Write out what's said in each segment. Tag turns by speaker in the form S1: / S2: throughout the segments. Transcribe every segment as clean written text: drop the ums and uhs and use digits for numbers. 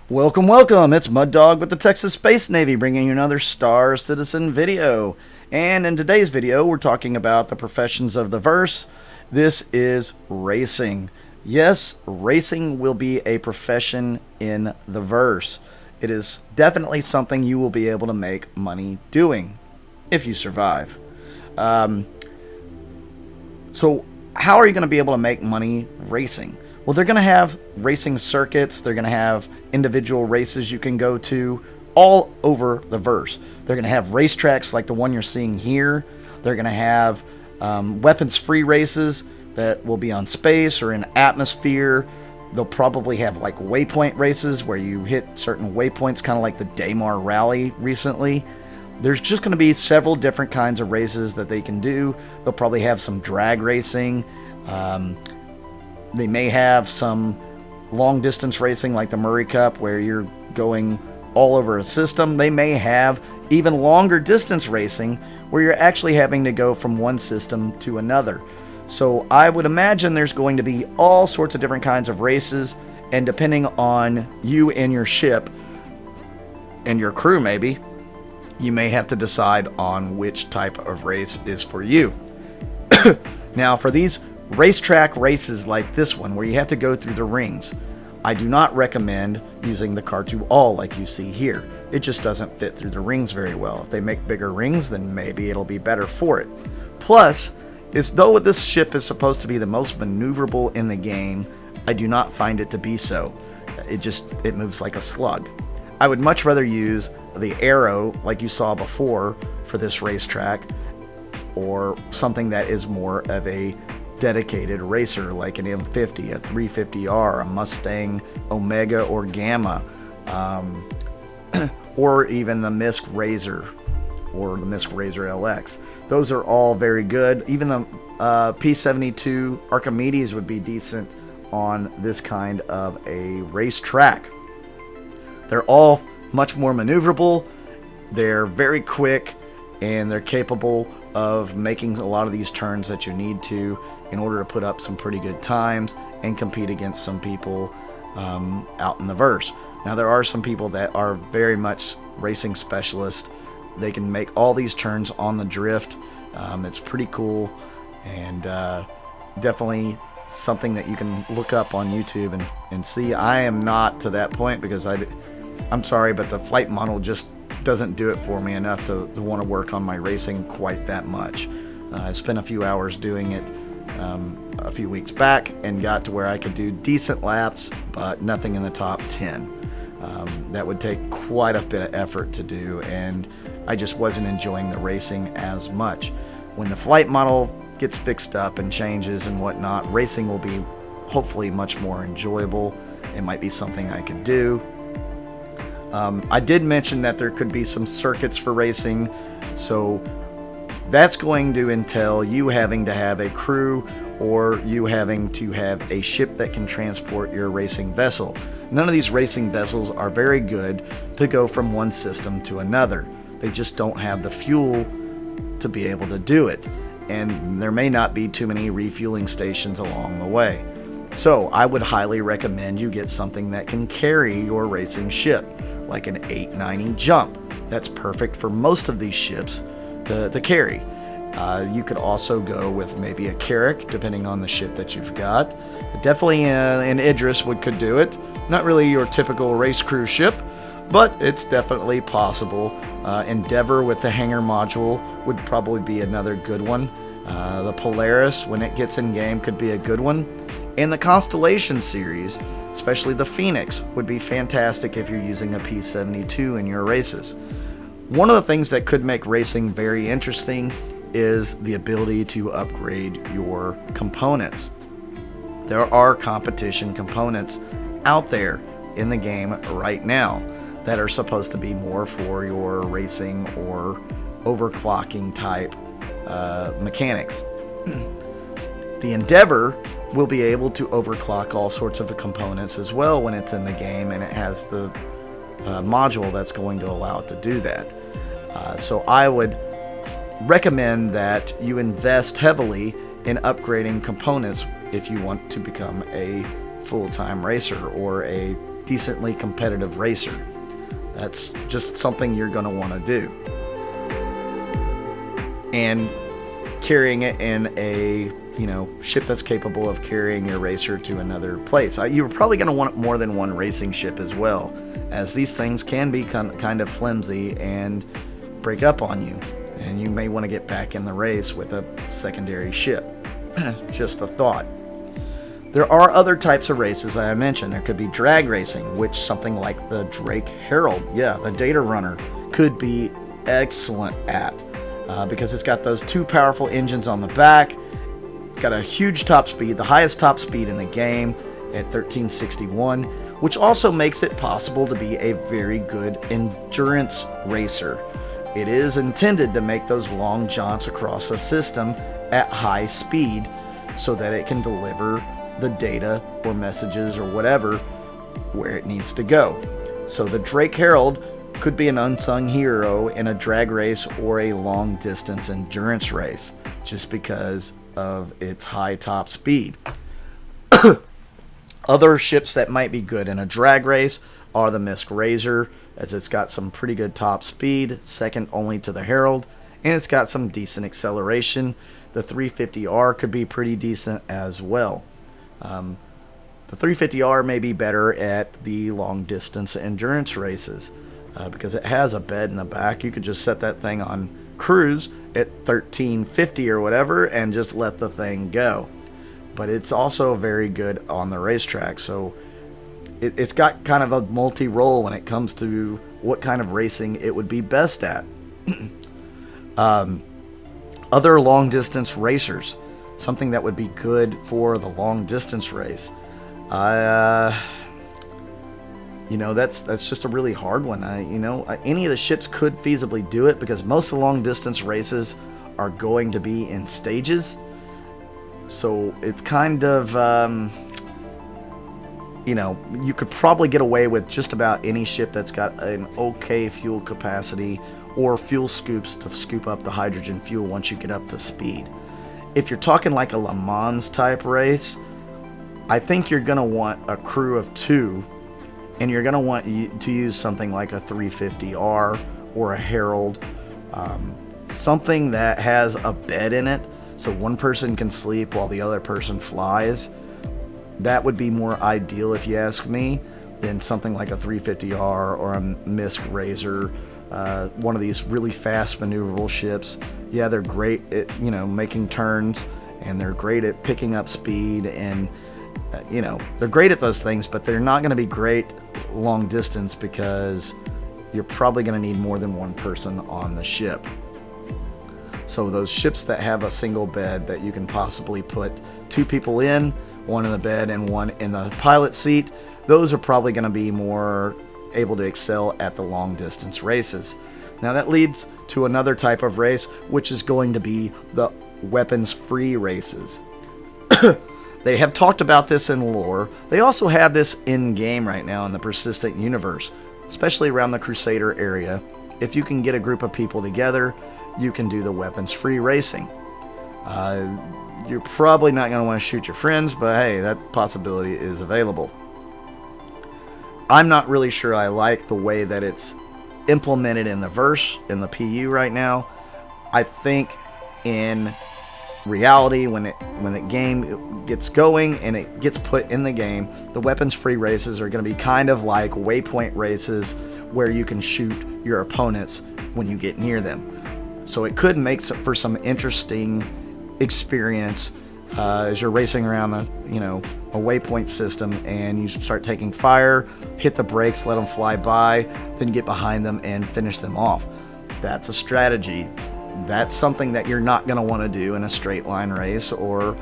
S1: Welcome, welcome. It's Mud Dog with the Texas Space Navy bringing you another Star Citizen video. And in today's video, we're talking about the professions of the verse. This is racing. Yes, racing will be a profession in the verse. It is definitely something you will be able to make money doing if you survive. So how are you going to be able to make money racing? Well, they're going to have racing circuits. They're going to have individual races you can go to all over the verse. They're going to have racetracks like the one you're seeing here. They're going to have weapons-free races that will be on space or in atmosphere. They'll probably have like waypoint races where you hit certain waypoints, kind of like the Daymar Rally recently. There's just going to be several different kinds of races that they can do. They'll probably have some drag racing. They may have some long distance racing like the Murray Cup where you're going all over a system. They may have even longer distance racing where you're actually having to go from one system to another. So I would imagine there's going to be all sorts of different kinds of races, and depending on you and your ship and your crew maybe, you may have to decide on which type of race is for you. Now for these racetrack races like this one where you have to go through the rings, I do not recommend using the Car2All like you see here. It just doesn't fit through the rings very well. If they make bigger rings, then maybe it'll be better for it. Plus, as though this ship is supposed to be the most maneuverable in the game, I do not find it to be so. It moves like a slug. I would much rather use the Arrow like you saw before for this racetrack, or something that is more of a dedicated racer like an M50, a 350R, a Mustang Omega or Gamma, or even the MISC Razor or the MISC Razor LX. Those are all very good. Even the P72 Archimedes would be decent on this kind of a racetrack. They're all much more maneuverable, they're very quick, and they're capable of making a lot of these turns that you need to in order to put up some pretty good times and compete against some people out in the verse. Now there are some people that are very much racing specialists. They can make all these turns on the drift. It's pretty cool, and definitely something that you can look up on YouTube and see. I am not to that point because I'm sorry, but the flight model just doesn't do it for me enough to want to work on my racing quite that much. I spent a few hours doing it a few weeks back and got to where I could do decent laps, but nothing in the top 10. That would take quite a bit of effort to do, and I just wasn't enjoying the racing as much. When the flight model gets fixed up and changes and whatnot, racing will be hopefully much more enjoyable. It might be something I could do. I did mention that there could be some circuits for racing, so that's going to entail you having to have a crew or you having to have a ship that can transport your racing vessel. None of these racing vessels are very good to go from one system to another. They just don't have the fuel to be able to do it, and there may not be too many refueling stations along the way. So I would highly recommend you get something that can carry your racing ship, like an 890 Jump. That's perfect for most of these ships to carry. You could also go with maybe a Carrack, depending on the ship that you've got. Definitely an Idris could do it. Not really your typical race crew ship, but it's definitely possible. Endeavor with the hangar module would probably be another good one. The Polaris, when it gets in game, could be a good one. And the Constellation series, especially the Phoenix, would be fantastic if you're using a P72 in your races. One of the things that could make racing very interesting is the ability to upgrade your components. There are competition components out there in the game right now that are supposed to be more for your racing or overclocking type mechanics. The Endeavor will be able to overclock all sorts of components as well when it's in the game, and it has the module that's going to allow it to do that. So I would recommend that you invest heavily in upgrading components if you want to become a full-time racer or a decently competitive racer. That's just something you're going to want to do. And carrying it in a ship that's capable of carrying your racer to another place. You're probably going to want more than one racing ship as well, as these things can be kind of flimsy and break up on you, and you may want to get back in the race with a secondary ship. Just a thought. There are other types of races that I mentioned. There could be drag racing, which something like the Drake Herald, the Data Runner, could be excellent at, because it's got those two powerful engines on the back. Got a huge top speed, the highest top speed in the game at 1361, which also makes it possible to be a very good endurance racer. It is intended to make those long jaunts across the system at high speed so that it can deliver the data or messages or whatever where it needs to go. So the Drake Herald could be an unsung hero in a drag race or a long distance endurance race, just because of its high top speed. Other ships that might be good in a drag race are the Misk Razor, as it's got some pretty good top speed, second only to the Herald, and it's got some decent acceleration. The 350R could be pretty decent as well. The 350R may be better at the long distance endurance races, because it has a bed in the back. You could just set that thing on cruise at 1350 or whatever and just let the thing go. But it's also very good on the racetrack, so it's got kind of a multi-role when it comes to what kind of racing it would be best at. Other long distance racers, something that would be good for the long distance race. That's just a really hard one. Any of the ships could feasibly do it, because most of the long distance races are going to be in stages. So it's kind of, you could probably get away with just about any ship that's got an okay fuel capacity or fuel scoops to scoop up the hydrogen fuel once you get up to speed. If you're talking like a Le Mans type race, I think you're going to want a crew of 2. And you're going to want to use something like a 350R or a Herald, something that has a bed in it, so one person can sleep while the other person flies. That would be more ideal, if you ask me, than something like a 350R or a Misk Razor, one of these really fast maneuverable ships. Yeah, they're great at making turns, and they're great at picking up speed, and they're great at those things, but they're not going to be great long distance, because you're probably going to need more than one person on the ship. So those ships that have a single bed that you can possibly put 2 people in, one in the bed and one in the pilot seat, those are probably going to be more able to excel at the long distance races. Now that leads to another type of race, which is going to be the weapons-free races. They have talked about this in lore. They also have this in-game right now in the Persistent Universe, especially around the Crusader area. If you can get a group of people together, you can do the weapons-free racing. You're probably not going to want to shoot your friends, but hey, that possibility is available. I'm not really sure I like the way that it's implemented in the verse, in the PU right now. I think in reality, when the game gets going and it gets put in the game, the weapons-free races are going to be kind of like waypoint races where you can shoot your opponents when you get near them. So it could make for some interesting experience as you're racing around a waypoint system, and you start taking fire, hit the brakes, let them fly by, then get behind them and finish them off. That's a strategy. That's something that you're not going to want to do in a straight line race or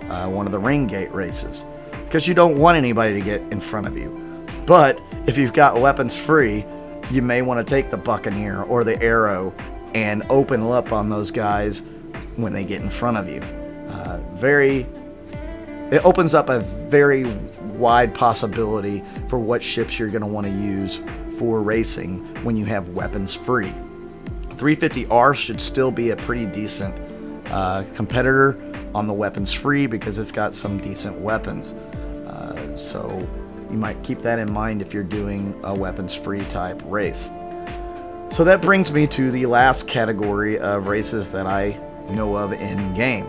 S1: one of the ring gate races, because you don't want anybody to get in front of you. But if you've got weapons free, you may want to take the Buccaneer or the Arrow and open up on those guys when they get in front of you. It opens up a very wide possibility for what ships you're going to want to use for racing when you have weapons free. 350R should still be a pretty decent competitor on the weapons free, because it's got some decent weapons. So you might keep that in mind if you're doing a weapons-free type race. So that brings me to the last category of races that I know of in game,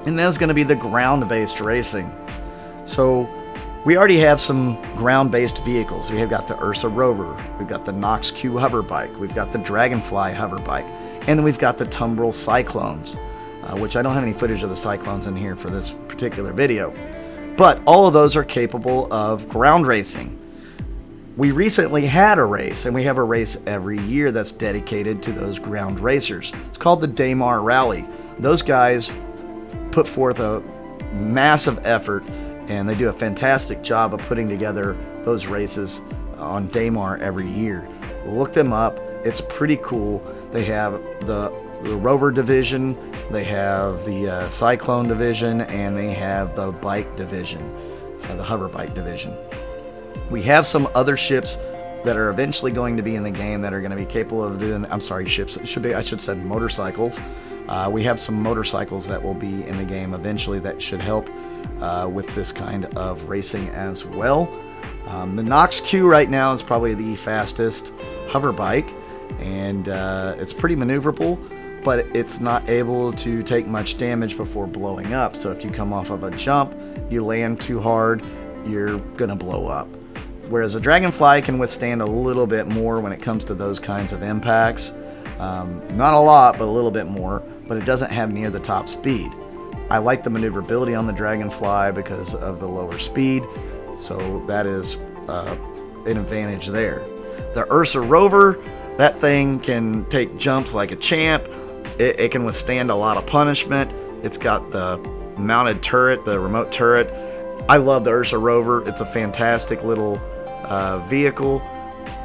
S1: and that's going to be the ground-based racing. So we already have some ground-based vehicles. We have got the Ursa Rover, we've got the Nox Q hover bike, we've got the Dragonfly hover bike, and then we've got the Tumbril Cyclones, which I don't have any footage of the Cyclones in here for this particular video. But all of those are capable of ground racing. We recently had a race, and we have a race every year that's dedicated to those ground racers. It's called the Daymar Rally. Those guys put forth a massive effort, and they do a fantastic job of putting together those races on Daymar every year. Look them up. It's pretty cool. They have the Rover division, they have the Cyclone division, and they have the bike division, the hover bike division. We have some other ships that are eventually going to be in the game that are going to be capable of doing, ships, it should be, I should say motorcycles. We have some motorcycles that will be in the game eventually that should help with this kind of racing as well. The Nox Q right now is probably the fastest hover bike, and it's pretty maneuverable, but it's not able to take much damage before blowing up. So if you come off of a jump, you land too hard, you're gonna blow up. Whereas a Dragonfly can withstand a little bit more when it comes to those kinds of impacts. Not a lot, but a little bit more, but it doesn't have near the top speed. I like the maneuverability on the Dragonfly because of the lower speed, so that is an advantage there. The Ursa Rover, that thing can take jumps like a champ. It can withstand a lot of punishment. It's got the mounted turret, the remote turret. I love the Ursa Rover. It's a fantastic little vehicle,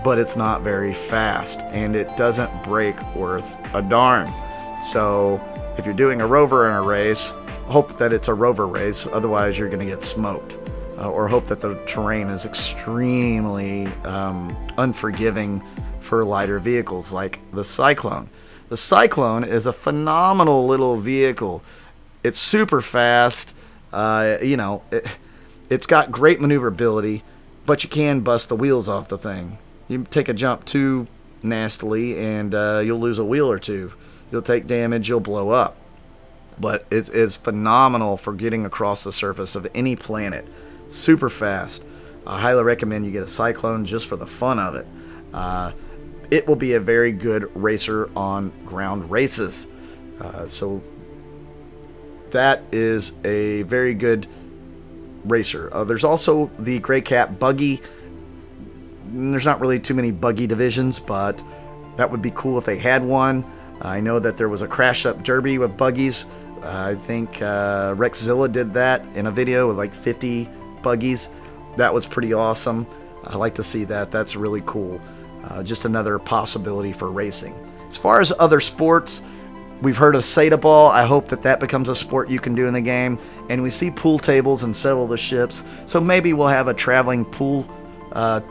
S1: but it's not very fast, and it doesn't break worth a darn. So if you're doing a Rover in a race, hope that it's a Rover race, otherwise you're going to get smoked. Or hope that the terrain is extremely unforgiving for lighter vehicles like the Cyclone. The Cyclone is a phenomenal little vehicle. It's super fast. It's got great maneuverability, but you can bust the wheels off the thing. You take a jump too nastily, and you'll lose a wheel or two. You'll take damage, you'll blow up. But it's phenomenal for getting across the surface of any planet. Super fast. I highly recommend you get a Cyclone just for the fun of it. It will be a very good racer on ground races. So that is a very good racer. There's also the Greycat Buggy. There's not really too many buggy divisions, but that would be cool if they had one. I know that there was a Crash Up Derby with buggies. I think Rexzilla did that in a video with like 50 buggies. That was pretty awesome. I like to see that. That's really cool. Just another possibility for racing. As far as other sports, we've heard of Sata Ball. I hope that becomes a sport you can do in the game. And we see pool tables in several of the ships. So maybe we'll have a traveling pool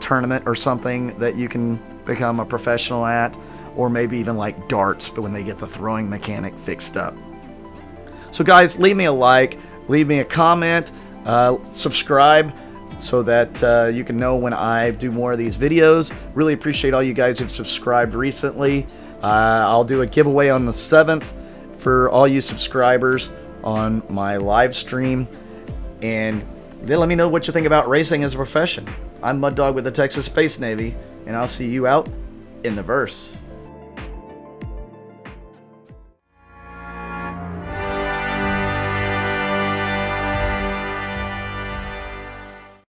S1: tournament or something that you can become a professional at. Or maybe even like darts, but when they get the throwing mechanic fixed up. So guys, leave me a like, leave me a comment, subscribe so that you can know when I do more of these videos. Really appreciate all you guys who've subscribed recently. I'll do a giveaway on the 7th for all you subscribers on my live stream. And then let me know what you think about racing as a profession. I'm Mud Dog with the Texas Space Navy, and I'll see you out in the verse.